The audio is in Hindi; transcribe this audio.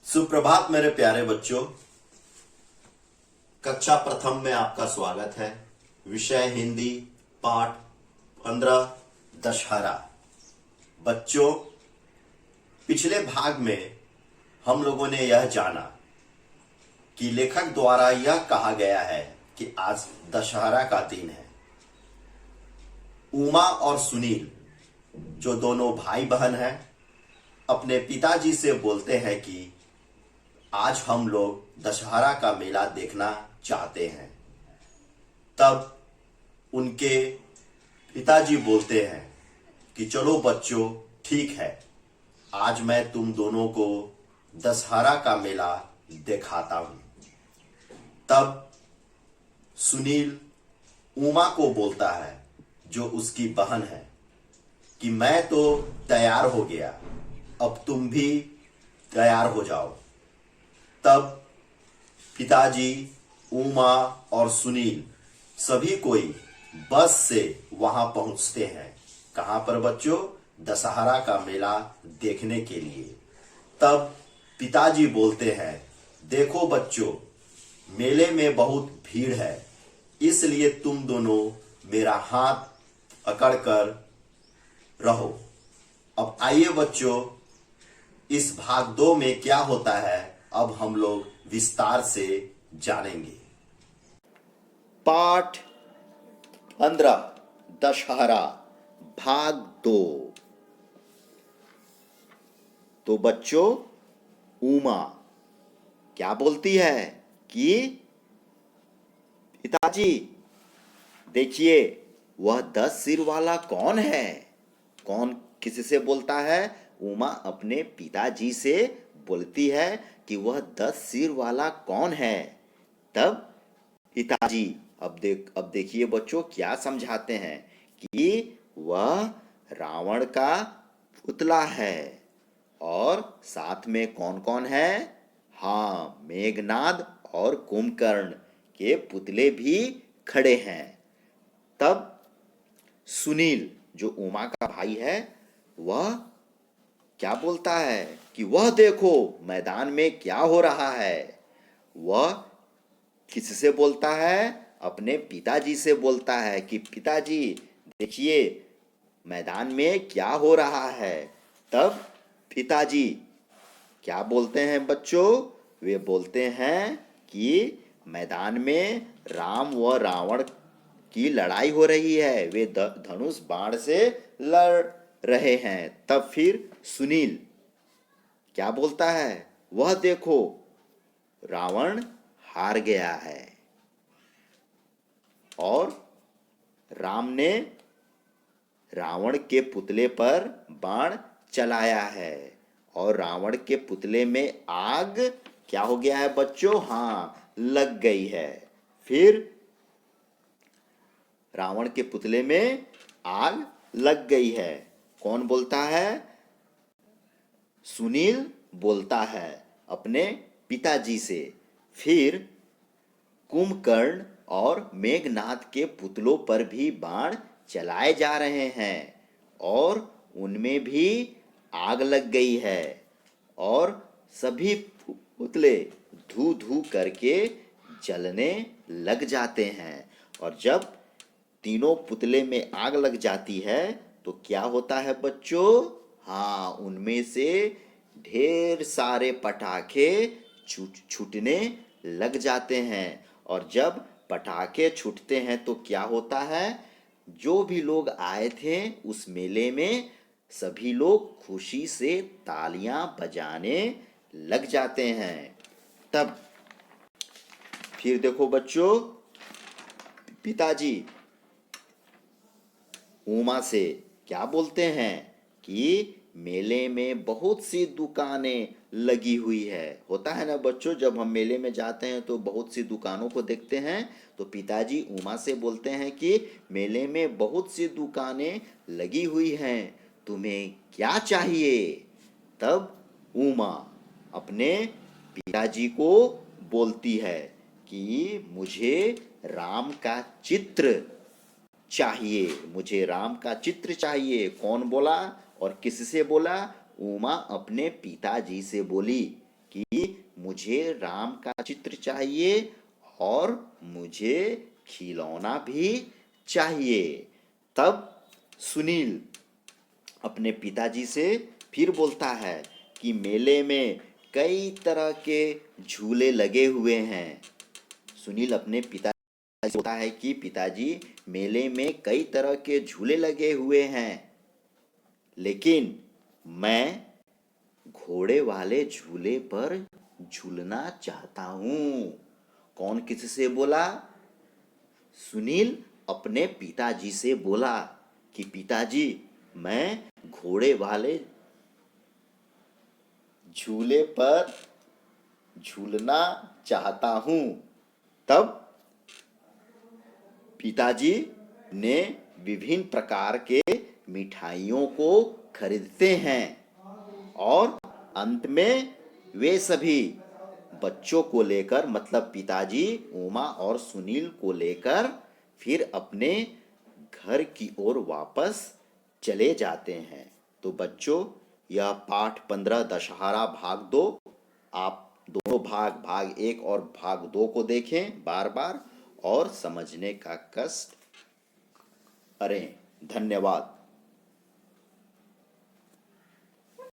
सुप्रभात मेरे प्यारे बच्चों। कक्षा प्रथम में आपका स्वागत है। विषय हिंदी, पाठ 15 दशहरा। बच्चों, पिछले भाग में हम लोगों ने यह जाना कि लेखक द्वारा यह कहा गया है कि आज दशहरा का दिन है। उमा और सुनील, जो दोनों भाई बहन हैं, अपने पिताजी से बोलते हैं कि आज हम लोग दशहरा का मेला देखना चाहते हैं। तब उनके पिताजी बोलते हैं कि चलो बच्चों, ठीक है, आज मैं तुम दोनों को दशहरा का मेला दिखाता हूं। तब सुनील उमा को बोलता है, जो उसकी बहन है, कि मैं तो तैयार हो गया, अब तुम भी तैयार हो जाओ। तब पिताजी, उमा और सुनील सभी कोई बस से वहां पहुंचते हैं। कहां पर बच्चों? दशहरा का मेला देखने के लिए। तब पिताजी बोलते हैं, देखो बच्चों, मेले में बहुत भीड़ है, इसलिए तुम दोनों मेरा हाथ पकड़कर रहो। अब आइए बच्चों, इस भाग 2 में क्या होता है अब हम लोग विस्तार से जानेंगे। पाठ 15 दशहरा भाग 2। तो बच्चों, उमा क्या बोलती है कि पिताजी देखिए, वह 10 सिर वाला कौन है? कौन किससे बोलता है? उमा अपने पिताजी से बोलती है कि वह 10 सिर वाला कौन है। तब पिताजी अब देखिए बच्चों क्या समझाते हैं कि वह रावण का पुतला है। और साथ में कौन कौन है? हाँ, मेघनाद और कुंभकर्ण के पुतले भी खड़े हैं। तब सुनील, जो उमा का भाई है, वह क्या बोलता है कि वह देखो, मैदान में क्या हो रहा है। वह किससे बोलता है? अपने पिताजी से बोलता है कि पिताजी देखिए, मैदान में क्या हो रहा है। तब पिताजी क्या बोलते हैं बच्चों? वे बोलते हैं कि मैदान में राम व रावण की लड़ाई हो रही है, वे धनुष बाण से लड़ रहे हैं। तब फिर सुनील क्या बोलता है? वह देखो, रावण हार गया है और राम ने रावण के पुतले पर बाण चलाया है और रावण के पुतले में आग क्या हो गया है बच्चों? हाँ, लग गई है। फिर रावण के पुतले में आग लग गई है। कौन बोलता है? सुनील बोलता है अपने पिताजी से। फिर कुंभकर्ण और मेघनाद के पुतलों पर भी बाण चलाए जा रहे हैं और उनमें भी आग लग गई है और सभी पुतले धू धू करके जलने लग जाते हैं। और जब तीनों पुतले में आग लग जाती है तो क्या होता है बच्चों? हाँ, उनमें से ढेर सारे पटाखे छूटने लग जाते हैं। और जब पटाखे छूटते हैं तो क्या होता है? जो भी लोग आए थे उस मेले में, सभी लोग खुशी से तालियां बजाने लग जाते हैं। तब फिर देखो बच्चों, पिताजी उमा से क्या बोलते हैं कि मेले में बहुत सी दुकानें लगी हुई है। होता है ना बच्चों, जब हम मेले में जाते हैं तो बहुत सी दुकानों को देखते हैं। तो पिताजी उमा से बोलते हैं कि मेले में बहुत सी दुकानें लगी हुई हैं, तुम्हें क्या चाहिए? तब उमा अपने पिताजी को बोलती है कि मुझे राम का चित्र चाहिए, मुझे राम का चित्र चाहिए। कौन बोला और किससे बोला? उमा अपने पिताजी से बोली कि मुझे राम का चित्र चाहिए और मुझे खिलौना भी चाहिए। तब सुनील अपने पिताजी से फिर बोलता है कि मेले में कई तरह के झूले लगे हुए हैं। सुनील अपने पिताजी से बोलता है कि पिताजी, मेले में कई तरह के झूले लगे हुए हैं, लेकिन मैं घोड़े वाले झूले पर झूलना चाहता हूँ। कौन किससे बोला? सुनील अपने पिताजी से बोला कि पिताजी, मैं घोड़े वाले झूले पर झूलना चाहता हूँ। तब पिताजी ने विभिन्न प्रकार के मिठाइयों को खरीदते हैं और अंत में वे सभी बच्चों को लेकर, मतलब पिताजी उमा और सुनील को लेकर फिर अपने घर की ओर वापस चले जाते हैं। तो बच्चों, यह पाठ 15 दशहरा भाग 2, आप दोनों भाग 1 और भाग 2 को देखें बार बार और समझने का कष्ट करें। धन्यवाद।